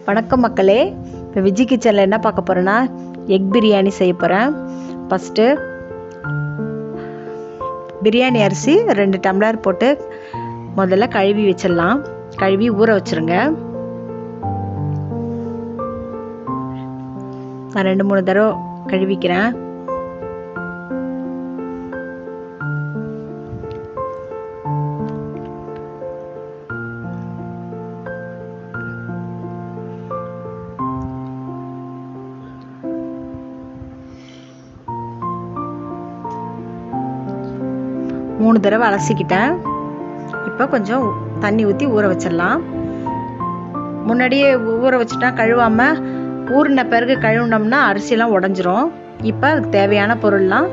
வணக்கம் மக்களே. இப்போ விஜி கிச்சனில் என்ன பார்க்க போகிறேன்னா எக் பிரியாணி செய்ய போகிறேன். ஃபஸ்ட்டு பிரியாணி அரிசி 2 டம்ளர் போட்டு முதல்ல கழுவி வச்சிடலாம். கழுவி ஊற வச்சுருங்க. நான் 2-3 தடவை கழுவிக்கிறேன். மூணு தடவை அலசிக்கிட்டேன். இப்போ கொஞ்சம் தண்ணி ஊற்றி ஊற வச்சிடலாம். முன்னாடியே ஊற வச்சுட்டா கழுவாமல் ஊறின பிறகு கழுவினோம்னா அரிசிலாம் உடஞ்சிரும். இப்போ அதுக்கு தேவையான பொருள்லாம்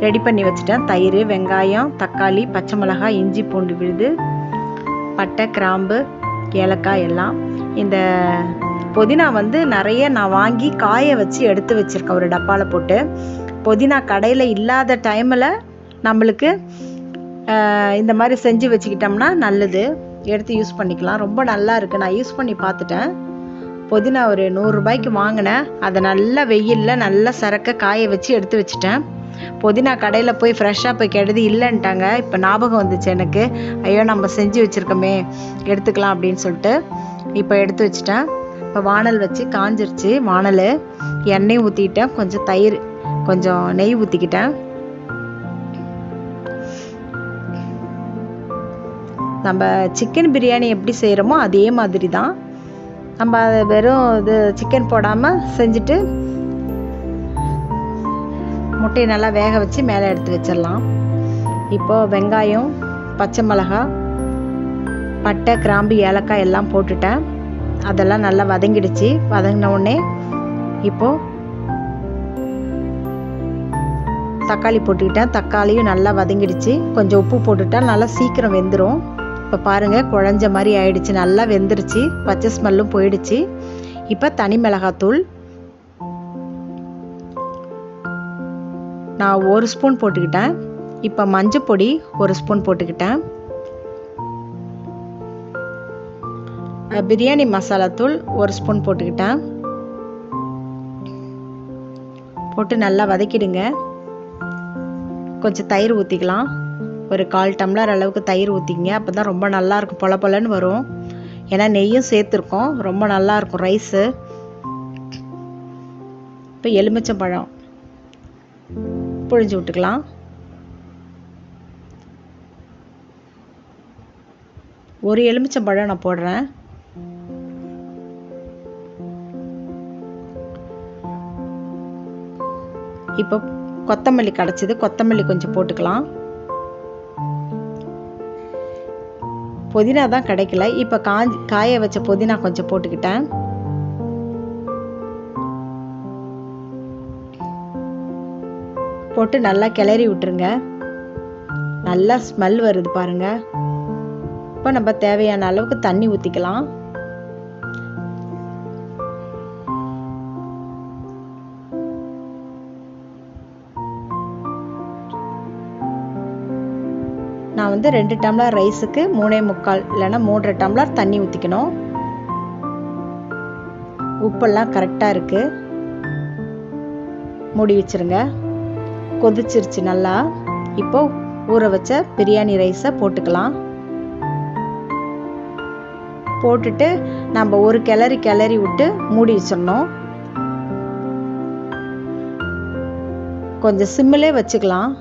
ரெடி பண்ணி வச்சுட்டேன். தயிர், வெங்காயம், தக்காளி, பச்சை மிளகாய், இஞ்சி பூண்டு விழுது, பட்டை, கிராம்பு, ஏலக்காய் எல்லாம். இந்த புதினா நிறைய நான் வாங்கி காய வச்சு எடுத்து வச்சுருக்கேன் ஒரு டப்பாவில் போட்டு. புதினா கடையில் இல்லாத டைமில் நம்மளுக்கு இந்த மாதிரி செஞ்சு வச்சுக்கிட்டோம்னா நல்லது, எடுத்து யூஸ் பண்ணிக்கலாம். ரொம்ப நல்லா இருக்குது. நான் யூஸ் பண்ணி பார்த்துட்டேன். புதினா ஒரு 100 ரூபாய்க்கு வாங்கினேன். அதை நல்லா வெயிலில் நல்லா சரக்க காய வச்சு எடுத்து வச்சுட்டேன். புதினா கடையில் போய் ஃப்ரெஷ்ஷாக போய் கெடுது இல்லைன்ட்டாங்க. இப்போ ஞாபகம் வந்துச்சு எனக்கு, ஐயோ நம்ம செஞ்சு வச்சுருக்கோமே எடுத்துக்கலாம் அப்படின்னு சொல்லிட்டு இப்போ எடுத்து வச்சுட்டேன். இப்போ வானல் வச்சு காஞ்சிருச்சு. வானல் எண்ணெய் ஊற்றிக்கிட்டேன். கொஞ்சம் தயிர், கொஞ்சம் நெய் ஊற்றிக்கிட்டேன். நம்ம சிக்கன் பிரியாணி எப்படி செய்கிறோமோ அதே மாதிரி தான் நம்ம வெறும் இது சிக்கன் போடாமல் செஞ்சுட்டு முட்டையை நல்லா வேக வச்சு மேலே எடுத்து வச்சிடலாம். இப்போது வெங்காயம், பச்சை மிளகாய், பட்டை, கிராம்பு, ஏலக்காய் எல்லாம் போட்டுட்டேன். அதெல்லாம் நல்லா வதங்கிடுச்சு. வதங்கின உடனே இப்போது தக்காளி போட்டுக்கிட்டேன். தக்காளியும் நல்லா வதங்கிடுச்சு. கொஞ்சம் உப்பு போட்டுட்டா நல்லா சீக்கிரம் வெந்துடும். இப்போ பாருங்கள், குழஞ்ச மாதிரி ஆயிடுச்சு. நல்லா வெந்துருச்சு. பச்சை ஸ்மெல்லும் போயிடுச்சு. இப்போ தனி மிளகாத்தூள் நான் 1 ஸ்பூன் போட்டுக்கிட்டேன். இப்போ மஞ்சள் பொடி 1 ஸ்பூன் போட்டுக்கிட்டேன். பிரியாணி மசாலா தூள் 1 ஸ்பூன் போட்டுக்கிட்டேன். போட்டு நல்லா வதக்கிடுங்க. கொஞ்சம் தயிர் ஊற்றிக்கலாம். ஒரு 1/4 டம்ளர் அளவுக்கு தயிர் ஊற்றிங்க. அப்போ தான் ரொம்ப நல்லாயிருக்கும், பொல பொலன்னு வரும். ஏன்னா நெய்யும் சேர்த்துருக்கோம், ரொம்ப நல்லாயிருக்கும் ரைஸு. இப்போ எலுமிச்சம்பழம் புழிஞ்சு விட்டுக்கலாம். ஒரு எலுமிச்சம்பழம் நான் போடுறேன். இப்போ கொத்தமல்லி கடைச்சிது, கொத்தமல்லி கொஞ்சம் போட்டுக்கலாம். புதினா தான் கிடைக்கல. இப்போ காய வச்ச புதினா கொஞ்சம் போட்டுக்கிட்டேன். போட்டு நல்லா கிளறி விட்டுருங்க. நல்லா ஸ்மெல் வருது பாருங்க. இப்போ நம்ம தேவையான அளவுக்கு தண்ணி ஊற்றிக்கலாம். நான் 2 டம்ளர் ரைஸுக்கு 3.25 இல்லைன்னா 3.5 டம்ளர் தண்ணி ஊற்றிக்கணும். உப்பெல்லாம் கரெக்டாக இருக்குது. மூடி வச்சுருங்க. கொதிச்சிருச்சு நல்லா. இப்போ ஊற வச்ச பிரியாணி ரைஸை போட்டுக்கலாம். போட்டுட்டு நம்ம ஒரு கிளறி விட்டு மூடி வச்சிடணும். கொஞ்சம் சிம்மிலே வச்சுக்கலாம்.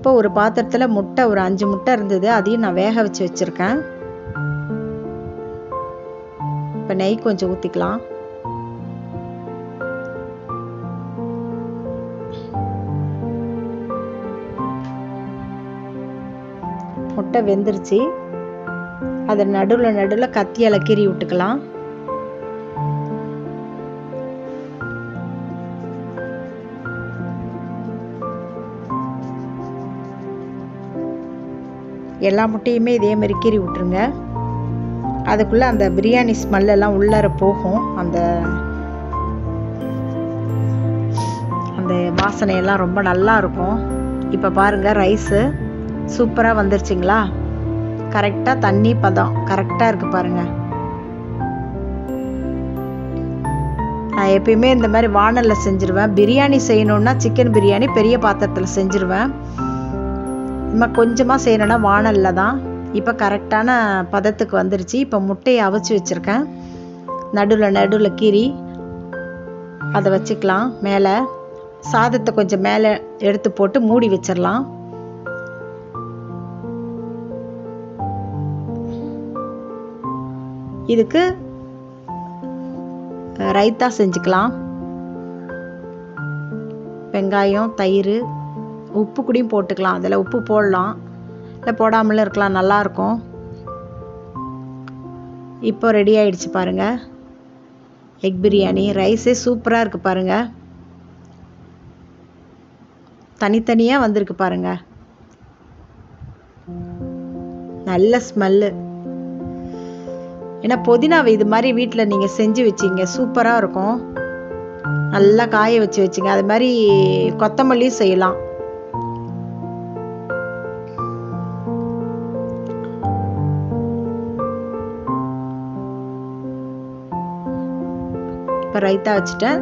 இப்போ ஒரு பாத்திரத்தில் முட்டை ஒரு 5 முட்டை இருந்தது, அதையும் நான் வேக வச்சு வச்சுருக்கேன். இப்போ நெய் கொஞ்சம் ஊற்றிக்கலாம். முட்டை வெந்துருச்சு. அதை நடுவில் கத்தியால் கீறி விட்டுக்கலாம். எல்லா முட்டையுமே இதே மாதிரி கீறி விட்டுருங்க. அதுக்குள்ளே அந்த பிரியாணி ஸ்மெல்லாம் உள்ளார போகும். அந்த அந்த வாசனையெல்லாம் ரொம்ப நல்லா இருக்கும். இப்போ பாருங்கள், ரைஸு சூப்பராக வந்துருச்சுங்களா. கரெக்டாக தண்ணி பதம் கரெக்டாக இருக்குது பாருங்கள். நான் எப்பயுமே இந்த மாதிரி வாணலில் செஞ்சுருவேன். பிரியாணி செய்யணுன்னா சிக்கன் பிரியாணி பெரிய பாத்திரத்தில் செஞ்சுருவேன். நம்ம கொஞ்சமாக செய்யணுன்னா வாணலில் தான். இப்போ கரெக்டான பதத்துக்கு வந்துருச்சு. இப்போ முட்டையை அவிச்சு வச்சுருக்கேன். நடுவில் கீறி அதை வச்சுக்கலாம். மேலே சாதத்தை கொஞ்சம் மேலே எடுத்து போட்டு மூடி வச்சிடலாம். இதுக்கு ரைத்தா செஞ்சுக்கலாம். வெங்காயம், தயிர், உப்பு கூடயும் போட்டுக்கலாம். அதில் உப்பு போடலாம், இல்லை போடாமலும் இருக்கலாம், நல்லாயிருக்கும். இப்போ ரெடி ஆயிடுச்சு பாருங்கள் எக் பிரியாணி. ரைஸே சூப்பராக இருக்குது பாருங்கள். தனித்தனியாக வந்திருக்கு பாருங்கள். நல்ல ஸ்மெல்லு. ஏன்னா புதினாவை இது மாதிரி வீட்டில் நீங்கள் செஞ்சு வச்சிங்க சூப்பராக இருக்கும். நல்லா காய வச்சுங்க. அது மாதிரி கொத்தமல்லியும் செய்யலாம். இப்போ ரைத்தா வச்சுட்டேன்.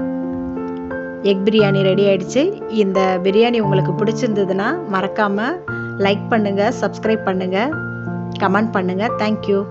எக் பிரியாணி ரெடி ஆயிடுச்சு. இந்த பிரியாணி உங்களுக்கு பிடிச்சிருந்ததுன்னா மறக்காமல் லைக் பண்ணுங்கள், சப்ஸ்கிரைப் பண்ணுங்கள், கமெண்ட் பண்ணுங்கள். தேங்க்யூ.